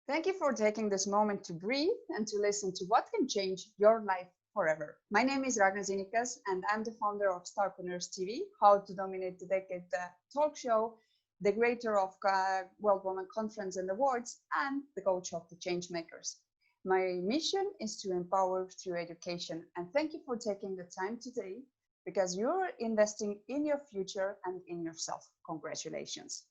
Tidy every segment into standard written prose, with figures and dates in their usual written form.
Thank you for taking this moment to breathe and to listen to what can change your life forever. My name is Ragnar Zinikas, and I'm the founder of Starpreneurs TV, How to Dominate the Decade talk show, the creator of World Women Conference and Awards, and the coach of the Changemakers. My mission is to empower through education, and thank you for taking the time today because you're investing in your future and in yourself. Congratulations.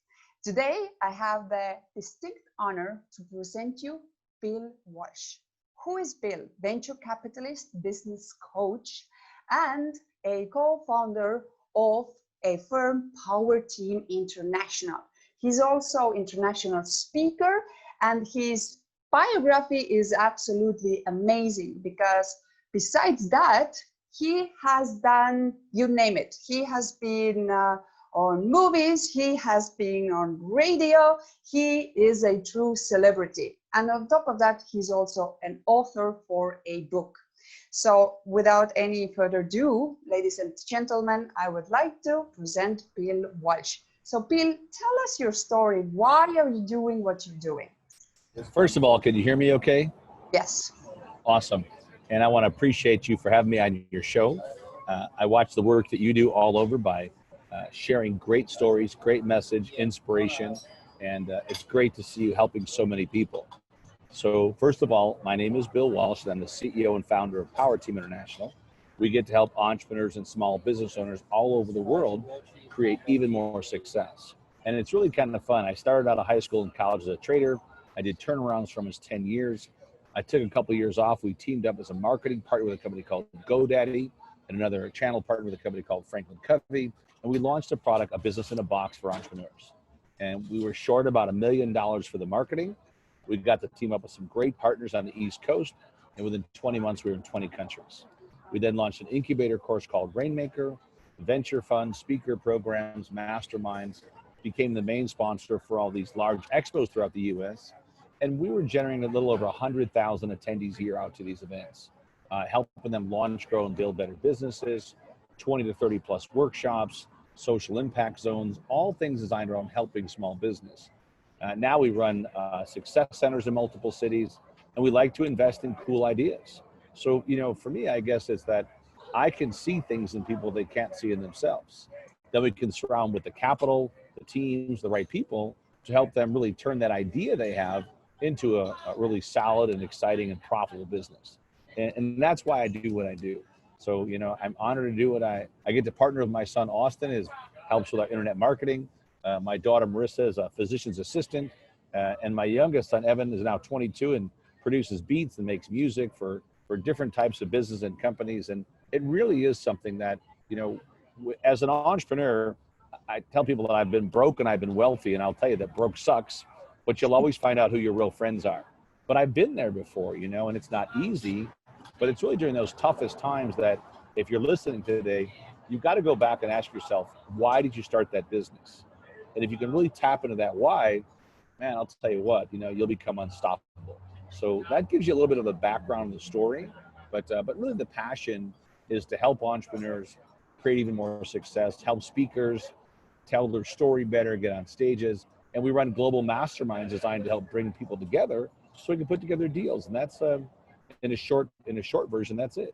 Today, I have the distinct honor to present you Bill Walsh. Who is Bill? Venture capitalist, business coach, and a co-founder of a firm, Power Team International. He's also international speaker, and his biography is absolutely amazing because besides that, he has done, you name it. He has been on movies, he has been on radio, he is a true celebrity. And on top of that, he's also an author for a book. So without any further ado, ladies and gentlemen, I would like to present Bill Walsh. So Bill, tell us your story. Why are you doing what you're doing? First of all, can you hear me okay? Yes. Awesome. And I want to appreciate you for having me on your show. I watch the work that you do all over by sharing great stories, great message, inspiration, and it's great to see you helping so many people. So first of all, my name is Bill Walsh, and I'm the CEO and founder of Power Team International. We get to help entrepreneurs and small business owners all over the world create even more success. And it's really kind of fun. I started out of high school and college as a trader. I did turnarounds for almost 10 years. I took a couple of years off. We teamed up as a marketing partner with a company called GoDaddy and another channel partner with a company called Franklin Covey. And we launched a product, a business in a box for entrepreneurs. And we were short about $1 million for the marketing. We got to team up with some great partners on the East Coast. And within 20 months, we were in 20 countries. We then launched an incubator course called Rainmaker, venture funds, speaker programs, masterminds, became the main sponsor for all these large expos throughout the US. And we were generating a little over 100,000 attendees a year out to these events, helping them launch, grow, and build better businesses, 20 to 30 plus workshops, social impact zones, all things designed around helping small business. Now we run success centers in multiple cities, and we like to invest in cool ideas. So, for me, I guess it's that I can see things in people they can't see in themselves. Then we can surround with the capital, the teams, the right people to help them really turn that idea they have into a really solid and exciting and profitable business. And that's why I do what I do. So, I'm honored to do what I get to partner with my son, Austin, who helps with our internet marketing. My daughter, Marissa, is a physician's assistant. And my youngest son, Evan, is now 22 and produces beats and makes music for different types of business and companies. And it really is something that, as an entrepreneur, I tell people that I've been broke and I've been wealthy. And I'll tell you that broke sucks, but you'll always find out who your real friends are. But I've been there before, and it's not easy. But it's really during those toughest times that if you're listening today, you've got to go back and ask yourself, why did you start that business? And if you can really tap into that why, man, I'll tell you what, you'll become unstoppable. So that gives you a little bit of the background of the story, but really the passion is to help entrepreneurs create even more success, help speakers tell their story better, get on stages. And we run global masterminds designed to help bring people together so we can put together deals. And that's in a short version, that's it.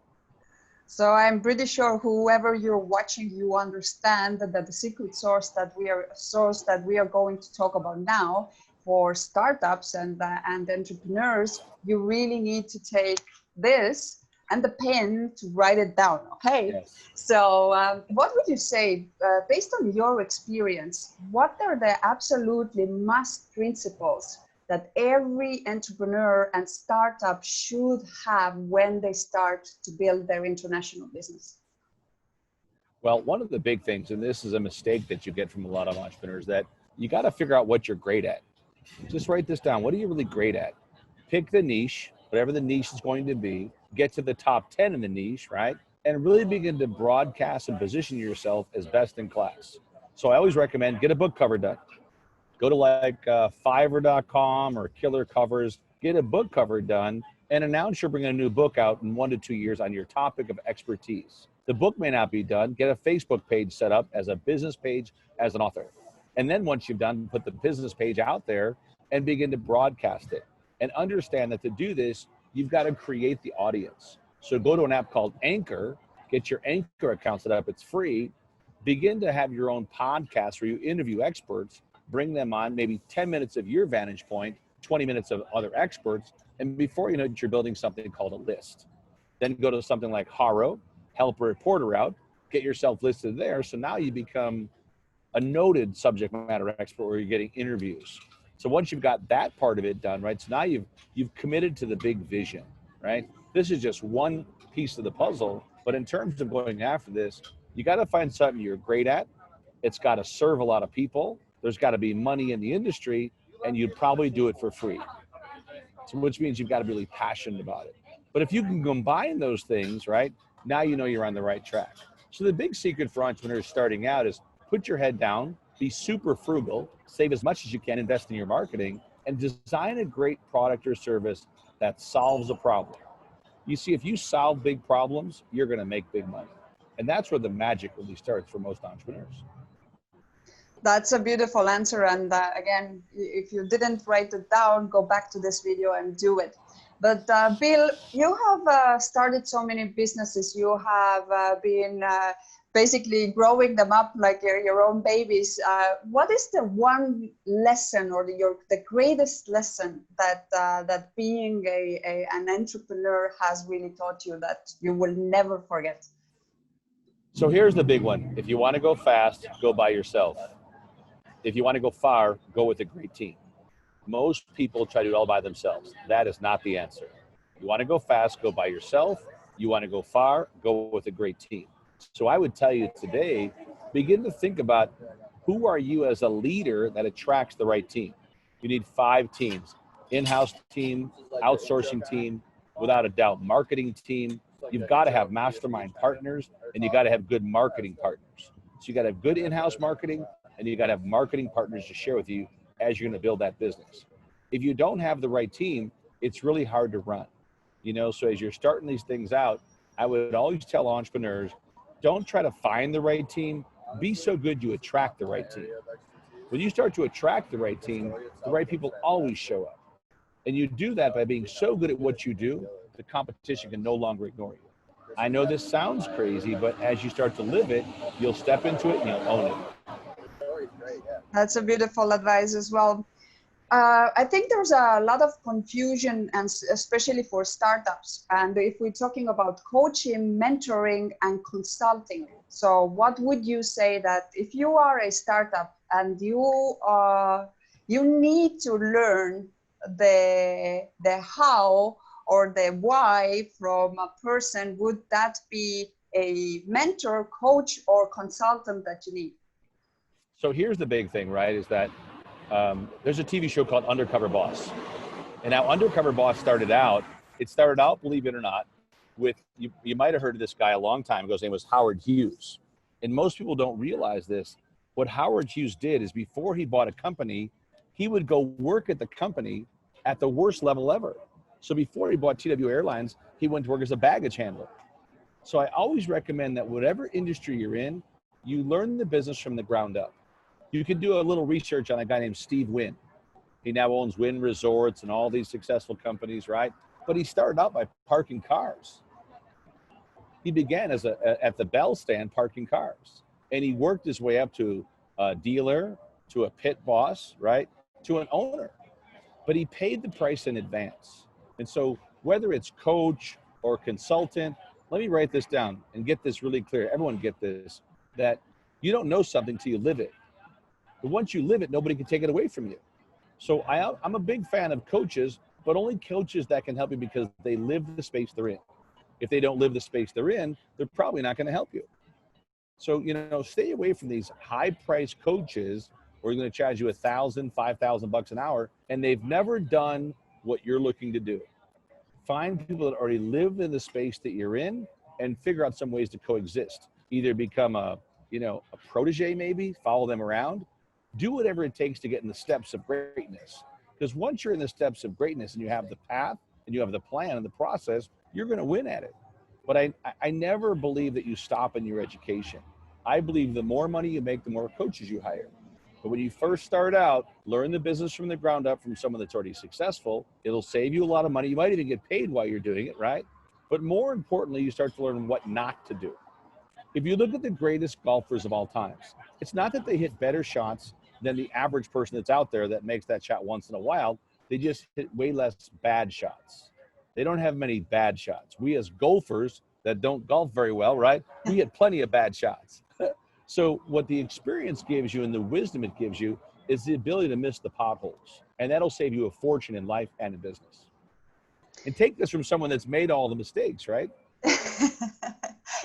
So I'm pretty sure whoever you're watching, you understand that the secret source that we are going to talk about now for startups and entrepreneurs, you really need to take this and the pen to write it down. Okay. Yes. So what would you say, based on your experience, what are the absolutely must principles that every entrepreneur and startup should have when they start to build their international business? Well, one of the big things, and this is a mistake that you get from a lot of entrepreneurs, that you got to figure out what you're great at. Just write this down. What are you really great at? Pick the niche, whatever the niche is going to be, get to the top 10 in the niche, right? And really begin to broadcast and position yourself as best in class. So I always recommend get a book cover done. Go to like Fiverr.com or Killer Covers, get a book cover done, and announce you're bringing a new book out in 1 to 2 years on your topic of expertise. The book may not be done. Get a Facebook page set up as a business page as an author. And then once you've done, put the business page out there and begin to broadcast it. and understand that to do this, you've got to create the audience. So go to an app called Anchor, get your Anchor account set up, it's free. Begin to have your own podcast where you interview experts, bring them on, maybe 10 minutes of your vantage point, 20 minutes of other experts, and before you know it, you're building something called a list. Then go to something like Haro, help a reporter out, get yourself listed there. So now you become a noted subject matter expert where you're getting interviews. So once you've got that part of it done, right? So now you've committed to the big vision, right? This is just one piece of the puzzle, but in terms of going after this, you got to find something you're great at. It's got to serve a lot of people. There's got to be money in the industry, and you'd probably do it for free. So which means you've got to be really passionate about it. But if you can combine those things, right, now you know you're on the right track. So the big secret for entrepreneurs starting out is put your head down, be super frugal, save as much as you can, invest in your marketing, and design a great product or service that solves a problem. You see, if you solve big problems, you're going to make big money. And that's where the magic really starts for most entrepreneurs. That's a beautiful answer. And again, if you didn't write it down, go back to this video and do it. But Bill, you have started so many businesses. You have been basically growing them up like your own babies. What is the one lesson or the greatest lesson that being an entrepreneur has really taught you that you will never forget? So here's the big one. If you want to go fast, go by yourself. If you want to go far, go with a great team. Most people try to do it all by themselves. That is not the answer. You want to go fast, go by yourself. You want to go far, go with a great team. So I would tell you today, begin to think about who are you as a leader that attracts the right team. You need 5 teams: in-house team, outsourcing team, without a doubt, marketing team. You've got to have mastermind partners, and you got to have good marketing partners. So you got to have good in-house marketing, and you got to have marketing partners to share with you as you're going to build that business. If you don't have the right team, it's really hard to run. So as you're starting these things out, I would always tell entrepreneurs, don't try to find the right team. Be so good you attract the right team. When you start to attract the right team, the right people always show up. And you do that by being so good at what you do, the competition can no longer ignore you. I know this sounds crazy, but as you start to live it, you'll step into it and you'll own it. That's a beautiful advice as well. I think there's a lot of confusion, and especially for startups. And if we're talking about coaching, mentoring, and consulting, so what would you say that if you are a startup and you need to learn the how or the why from a person, would that be a mentor, coach, or consultant that you need? So here's the big thing, right, is that there's a TV show called Undercover Boss. And now Undercover Boss started out, believe it or not, with, you might have heard of this guy a long time ago. His name was Howard Hughes. And most people don't realize this. What Howard Hughes did is before he bought a company, he would go work at the company at the worst level ever. So before he bought TW Airlines, he went to work as a baggage handler. So I always recommend that whatever industry you're in, you learn the business from the ground up. You can do a little research on a guy named Steve Wynn. He now owns Wynn Resorts and all these successful companies, right? But he started out by parking cars. He began at the Bell stand parking cars. And he worked his way up to a dealer, to a pit boss, right? To an owner. But he paid the price in advance. And so whether it's coach or consultant, let me write this down and get this really clear. Everyone get this, that you don't know something till you live it. But once you live it, nobody can take it away from you. So I'm a big fan of coaches, but only coaches that can help you because they live the space they're in. If they don't live the space they're in, they're probably not going to help you. So, stay away from these high-priced coaches where you're going to charge you $1,000, $5,000 an hour, and they've never done what you're looking to do. Find people that already live in the space that you're in and figure out some ways to coexist. Either become a protege, maybe, follow them around. Do whatever it takes to get in the steps of greatness. Because once you're in the steps of greatness and you have the path and you have the plan and the process, you're going to win at it. But I never believe that you stop in your education. I believe the more money you make, the more coaches you hire. But when you first start out, learn the business from the ground up from someone that's already successful. It'll save you a lot of money. You might even get paid while you're doing it, right? But more importantly, you start to learn what not to do. If you look at the greatest golfers of all times, it's not that they hit better shots than the average person that's out there that makes that shot once in a while. They just hit way less bad shots. They don't have many bad shots. We as golfers that don't golf very well, right? We hit plenty of bad shots. So what the experience gives you and the wisdom it gives you is the ability to miss the potholes. And that'll save you a fortune in life and in business. And take this from someone that's made all the mistakes, right?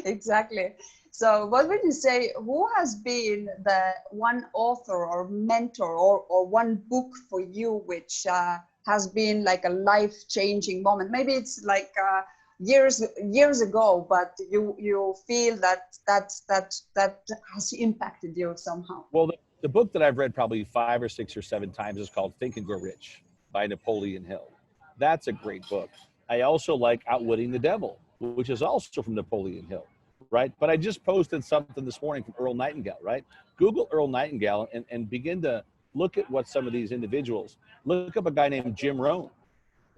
Exactly. So what would you say, who has been the one author or mentor or one book for you which has been like a life-changing moment? Maybe it's like years ago, but you feel that has impacted you somehow. Well, the book that I've read probably 5 or 6 or 7 times is called Think and Grow Rich by Napoleon Hill. That's a great book. I also like Outwitting the Devil, which is also from Napoleon Hill, right? But I just posted something this morning from Earl Nightingale, right? Google Earl Nightingale and begin to look at what some of these individuals, look up a guy named Jim Rohn.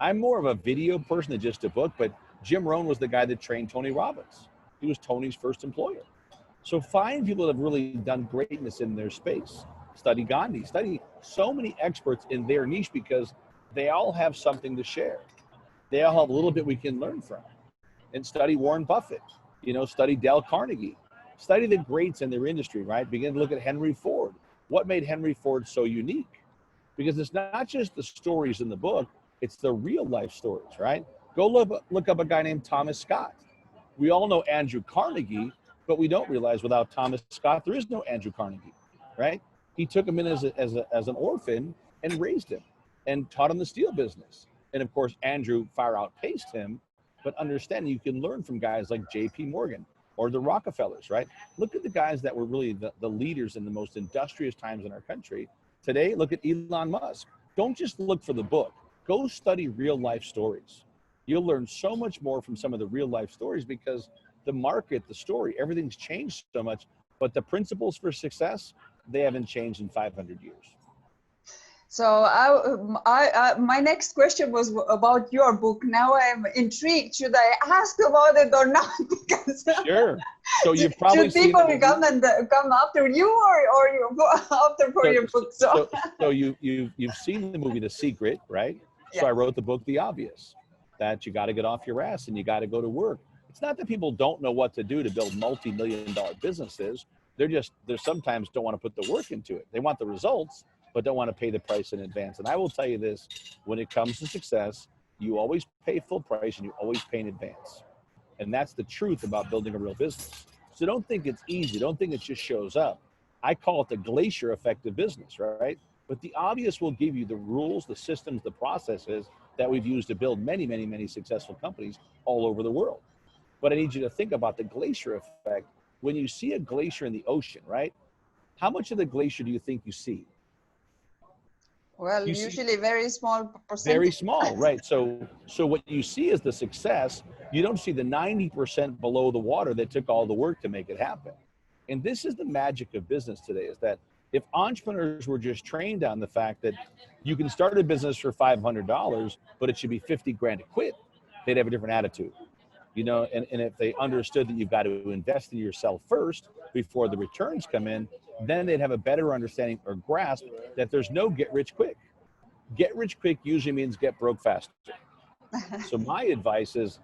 I'm more of a video person than just a book, but Jim Rohn was the guy that trained Tony Robbins. He was Tony's first employer. So find people that have really done greatness in their space. Study Gandhi, study so many experts in their niche because they all have something to share. They all have a little bit we can learn from. And study Warren Buffett, study Dale Carnegie, study the greats in their industry, right? Begin to look at Henry Ford. What made Henry Ford so unique? Because it's not just the stories in the book, it's the real life stories, right? Go look up a guy named Thomas Scott. We all know Andrew Carnegie, but we don't realize without Thomas Scott, there is no Andrew Carnegie, right? He took him in as an orphan and raised him and taught him the steel business. And of course, Andrew far outpaced him, but understand you can learn from guys like J.P. Morgan or the Rockefellers, right? Look at the guys that were really the leaders in the most industrious times in our country. Today, look at Elon Musk. Don't just look for the book. Go study real life stories. You'll learn so much more from some of the real life stories because the market, the story, everything's changed so much, but the principles for success, they haven't changed in 500 years. So my next question was about your book. Now I'm intrigued. Should I ask about it or not? Because sure. So you've probably seen people come after you or you after for your book. So you've seen the movie The Secret, right? So I wrote the book The Obvious, that you got to get off your ass and you got to go to work. It's not that people don't know what to do to build multi-million-dollar businesses. They sometimes don't want to put the work into it. They want the results, but don't want to pay the price in advance. And I will tell you this, when it comes to success, you always pay full price and you always pay in advance. And that's the truth about building a real business. So don't think it's easy. Don't think it just shows up. I call it the glacier effect of business, right? But The Obvious will give you the rules, the systems, the processes that we've used to build many, many, many successful companies all over the world. But I need you to think about the glacier effect. When you see a glacier in the ocean, right? How much of the glacier do you think you see? Well, usually very small percentage. Very small, right? So what you see is the success. You don't see the 90% below the water that took all the work to make it happen. And this is the magic of business today, is that if entrepreneurs were just trained on the fact that you can start a business for $500, but it should be 50 grand to quit, they'd have a different attitude. And if they understood that you've got to invest in yourself first before the returns come in, then they'd have a better understanding or grasp that there's no get rich quick. Get rich quick usually means get broke faster. So my advice is,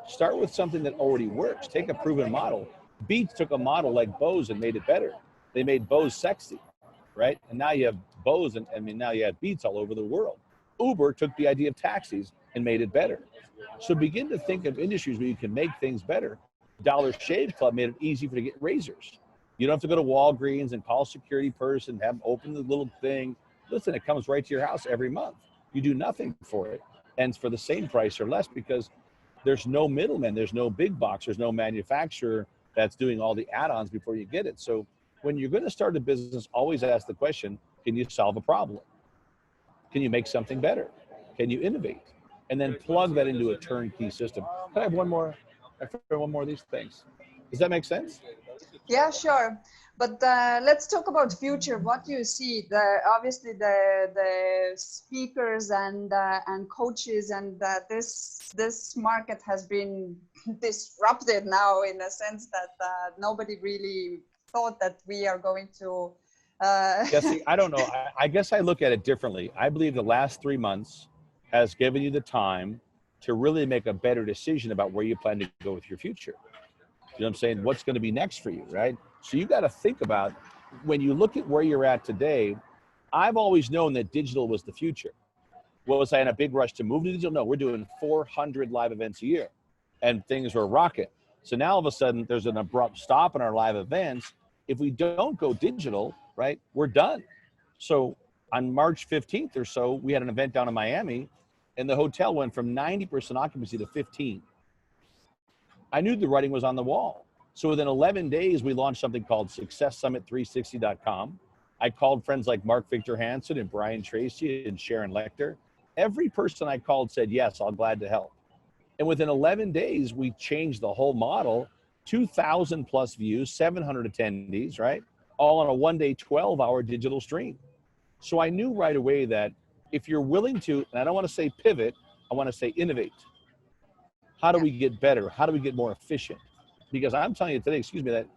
start with something that already works. Take a proven model. Beats took a model like Bose and made it better. They made Bose sexy, right? And now you have Bose, now you have Beats all over the world. Uber took the idea of taxis and made it better. So begin to think of industries where you can make things better. Dollar Shave Club made it easy for you to get razors. You don't have to go to Walgreens and call a security person, have them open the little thing. Listen, it comes right to your house every month. You do nothing for it. And it's for the same price or less because there's no middleman, there's no big box, there's no manufacturer that's doing all the add-ons before you get it. So when you're going to start a business, always ask the question, can you solve a problem? Can you make something better? Can you innovate? And then plug that into a turnkey system. Can I have one more of these things? Does that make sense? Yeah, sure. But let's talk about future. What do you see? Obviously the speakers and coaches and this market has been disrupted now in a sense that nobody really thought that we are going to. Jesse, I don't know. I guess I look at it differently. I believe the last 3 months has given you the time to really make a better decision about where you plan to go with your future. You know what I'm saying? What's going to be next for you, right? So you got to think about, when you look at where you're at today, I've always known that digital was the future. Was I in a big rush to move to digital? No, we're doing 400 live events a year and things were rocking. So now all of a sudden there's an abrupt stop in our live events. If we don't go digital, right, we're done. So on March 15th or so, we had an event down in Miami and the hotel went from 90% occupancy to 15. I knew the writing was on the wall. So within 11 days, we launched something called SuccessSummit360.com. I called friends like Mark Victor Hansen and Brian Tracy and Sharon Lecter. Every person I called said, yes, I'll glad to help. And within 11 days, we changed the whole model, 2,000 plus views, 700 attendees, right? All on a one-day, 12-hour digital stream. So I knew right away that if you're willing to, and I don't want to say pivot, I want to say innovate. How do we get better? How do we get more efficient? Because I'm telling you today, excuse me, that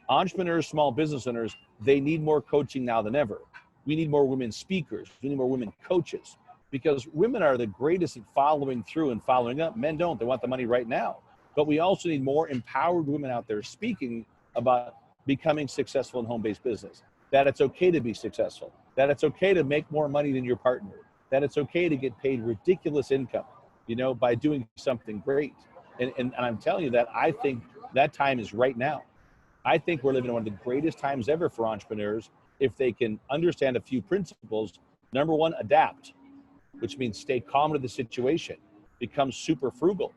entrepreneurs, small business owners, they need more coaching now than ever. We need more women speakers. We need more women coaches, because women are the greatest at following through and following up. Men don't. They want the money right now. But we also need more empowered women out there speaking about becoming successful in home-based business, that it's okay to be successful, that it's okay to make more money than your partner, that it's okay to get paid ridiculous income, you know, by doing something great. And I'm telling you that I think that time is right now. I think we're living in one of the greatest times ever for entrepreneurs if they can understand a few principles. Number one, adapt, which means stay calm to the situation, become super frugal.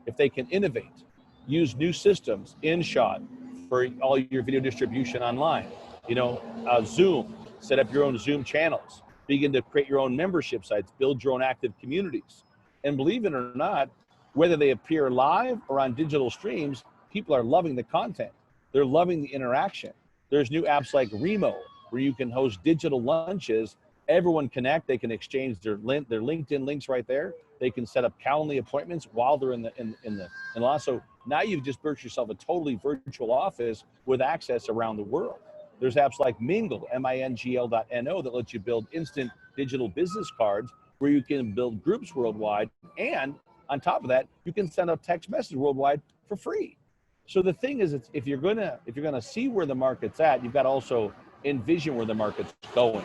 If they can innovate, use new systems, InShot for all your video distribution online, you know, Zoom, set up your own Zoom channels, begin to create your own membership sites, build your own active communities. And believe it or not, whether they appear live or on digital streams, people are loving the content. They're loving the interaction. There's new apps like Remo, where you can host digital lunches. Everyone connect, they can exchange their LinkedIn links right there. They can set up Calendly appointments while they're in the law. So now you've just built yourself a totally virtual office with access around the world. There's apps like Mingle, MINGL.NO, that lets you build instant digital business cards where you can build groups worldwide. And on top of that, you can send a text message worldwide for free. So the thing is, if you're gonna see where the market's at, you've got to also envision where the market's going.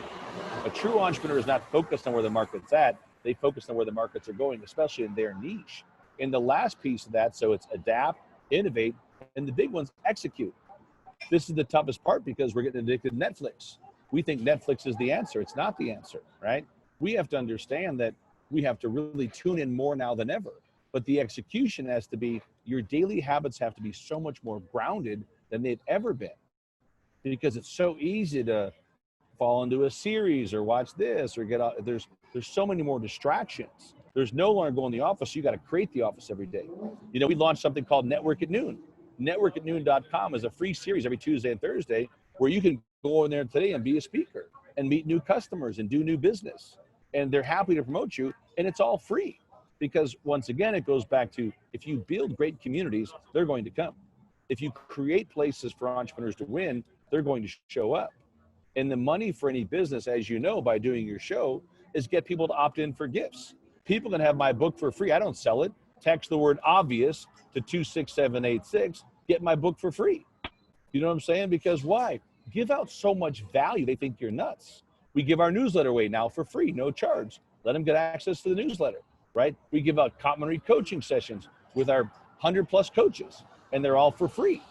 A true entrepreneur is not focused on where the market's at. They focus on where the markets are going, especially in their niche. And the last piece of that, so it's adapt, innovate, and the big one's execute. This is the toughest part because we're getting addicted to Netflix. We think Netflix is the answer. It's not the answer, right? We have to understand that we have to really tune in more now than ever. But the execution has to be, your daily habits have to be so much more grounded than they've ever been. Because it's so easy to fall into a series or watch this or get out. There's so many more distractions. There's no longer going to the office. You got to create the office every day. You know, we launched something called Network at Noon. Networkatnoon.com is a free series every Tuesday and Thursday where you can go in there today and be a speaker and meet new customers and do new business. And they're happy to promote you, and it's all free. Because once again, it goes back to, if you build great communities, they're going to come. If you create places for entrepreneurs to win, they're going to show up. And the money for any business, as you know, by doing your show, is get people to opt in for gifts. People can have my book for free. I don't sell it. Text the word obvious to 26786, get my book for free. You know what I'm saying? Because why? Give out so much value, they think you're nuts. We give our newsletter away now for free, no charge. Let them get access to the newsletter, right? We give out complimentary coaching sessions with our 100+ coaches, and they're all for free.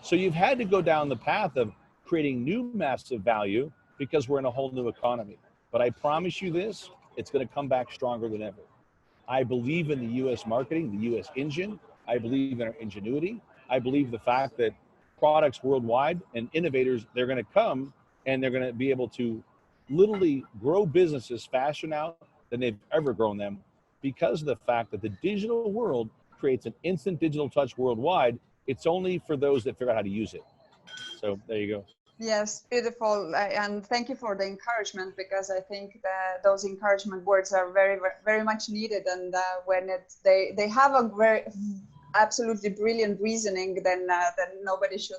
So you've had to go down the path of creating new massive value because we're in a whole new economy. But I promise you this, it's going to come back stronger than ever. I believe in the US marketing, the US engine. I believe in our ingenuity. I believe the fact that products worldwide and innovators, they're going to come and they're going to be able to literally grow businesses faster now than they've ever grown them, because of the fact that the digital world creates an instant digital touch worldwide. It's only for those that figure out how to use it. So there you go. Yes, beautiful. And thank you for the encouragement, because I think that those encouragement words are very, very much needed. And when they have a very absolutely brilliant reasoning, then nobody should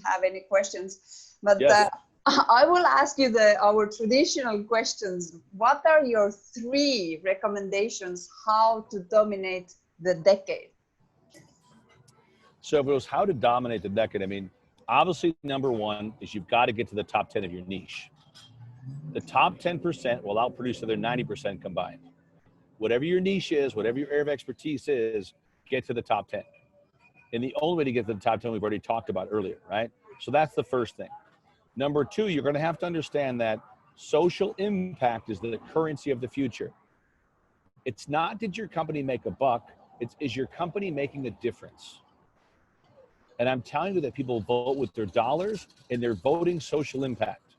have any questions. But Yes. I will ask you our traditional questions. What are your 3 recommendations how to dominate the decade? So if it was how to dominate the decade, I mean, obviously number one is you've got to get to the top 10 of your niche. The top 10% will outproduce the other 90% combined. Whatever your niche is, whatever your area of expertise is, get to the top 10. And the only way to get to the top 10 we've already talked about earlier, right? So that's the first thing. Number two, you're going to have to understand that social impact is the currency of the future. It's not did your company make a buck, it's is your company making a difference? And I'm telling you that people vote with their dollars and they're voting social impact.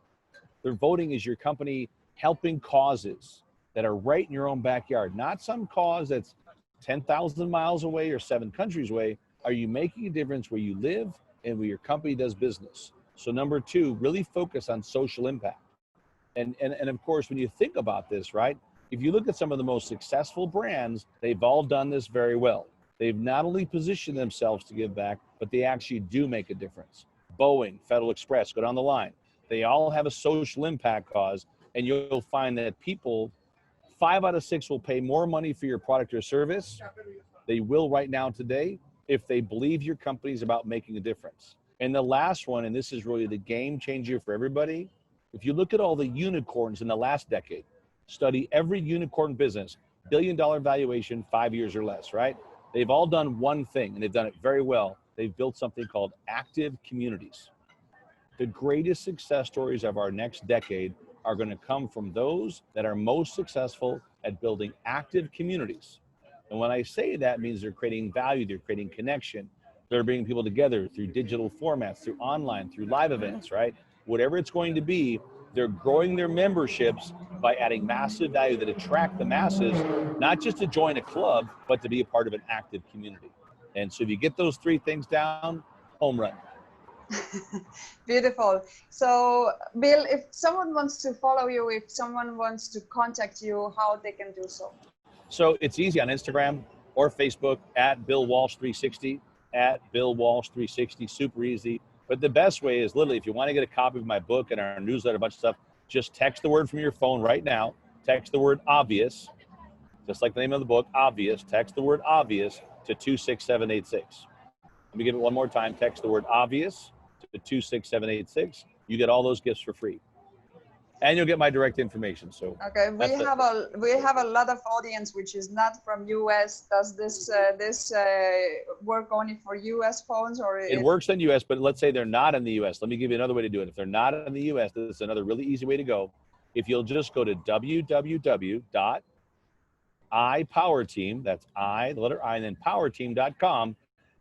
They're voting is your company helping causes that are right in your own backyard, not some cause that's 10,000 miles away or 7 countries away. Are you making a difference where you live and where your company does business? So number two, really focus on social impact. And of course, when you think about this, right, if you look at some of the most successful brands, they've all done this very well. They've not only positioned themselves to give back, but they actually do make a difference. Boeing, Federal Express, go down the line. They all have a social impact cause, and you'll find that people, 5 out of 6 will pay more money for your product or service. They will right now today if they believe your company is about making a difference. And the last one, and this is really the game changer for everybody, if you look at all the unicorns in the last decade, study every unicorn business, $1 billion valuation, 5 years or less, right? They've all done one thing, and they've done it very well. They've built something called active communities. The greatest success stories of our next decade are going to come from those that are most successful at building active communities. And when I say that, it means they're creating value, they're creating connection, they're bringing people together through digital formats, through online, through live events, right? Whatever it's going to be, they're growing their memberships by adding massive value that attract the masses, not just to join a club, but to be a part of an active community. And so if you get those 3 things down, home run. Beautiful. So, Bill, if someone wants to follow you, if someone wants to contact you, how they can do so? So it's easy on Instagram or Facebook at Bill Walsh 360, at Bill Walsh 360, super easy. But the best way is literally, if you want to get a copy of my book and our newsletter, a bunch of stuff, just text the word from your phone right now. Text the word obvious, just like the name of the book, obvious. Text the word obvious to 26786. Let me give it one more time. Text the word obvious to 26786. You get all those gifts for free. And you'll get my direct information. So okay, we have a lot of audience which is not from US. Does this work only for US phones, or it works in US, but let's say they're not in the US. Let me give you another way to do it. If they're not in the US, this is another really easy way to go. If you'll just go to www.ipowerteam, that's I, the letter I, and then powerteam.com,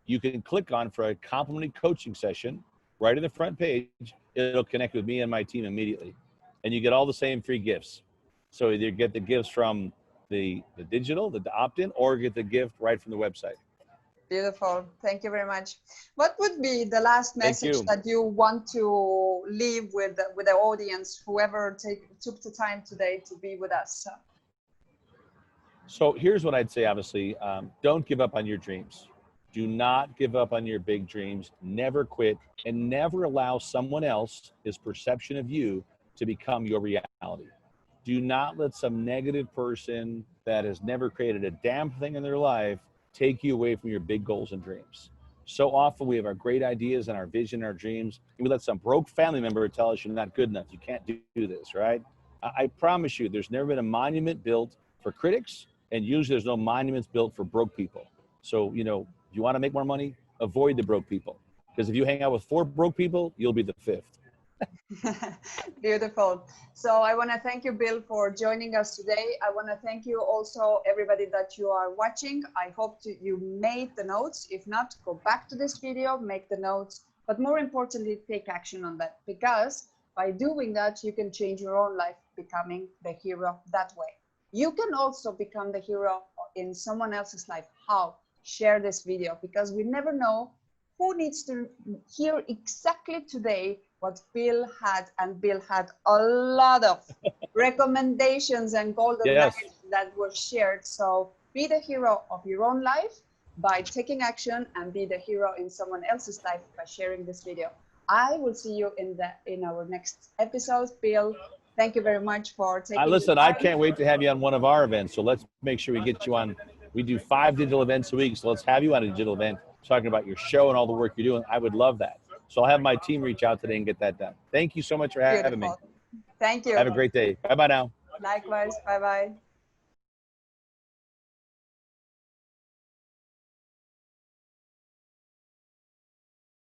you can click on for a complimentary coaching session right in the front page. It'll connect with me and my team immediately. And you get all the same free gifts. So either get the gifts from the digital, the opt-in, or get the gift right from the website. Beautiful. Thank you very much. What would be the last message that you want to leave with the audience, whoever took the time today to be with us? So here's what I'd say, obviously, don't give up on your dreams. Do not give up on your big dreams. Never quit, and never allow someone else's perception of you to become your reality. Do not let some negative person that has never created a damn thing in their life take you away from your big goals and dreams. So often we have our great ideas and our vision, our dreams, and we let some broke family member tell us you're not good enough. You can't do this, right? I promise you, there's never been a monument built for critics, and usually there's no monuments built for broke people. So, if you want to make more money, avoid the broke people. Because if you hang out with 4 broke people, you'll be the 5th. Beautiful. So I want to thank you, Bill, for joining us today. I want to thank you also, everybody that you are watching. I hope you made the notes. If not, go back to this video, make the notes, but more importantly, take action on that, because by doing that, you can change your own life, becoming the hero that way. You can also become the hero in someone else's life. How? Share this video, because we never know who needs to hear exactly today what Bill had, and Bill had a lot of recommendations and golden nuggets that were shared. So be the hero of your own life by taking action, and be the hero in someone else's life by sharing this video. I will see you in our next episode. Bill, thank you very much for taking Listen, I can't wait to have you on one of our events. So let's make sure we get you on. We do 5 digital events a week. So let's have you on a digital event talking about your show and all the work you're doing. I would love that. So I'll have my team reach out today and get that done. Thank you so much for having me. Thank you. Have a great day. Bye-bye now. Likewise. Bye-bye.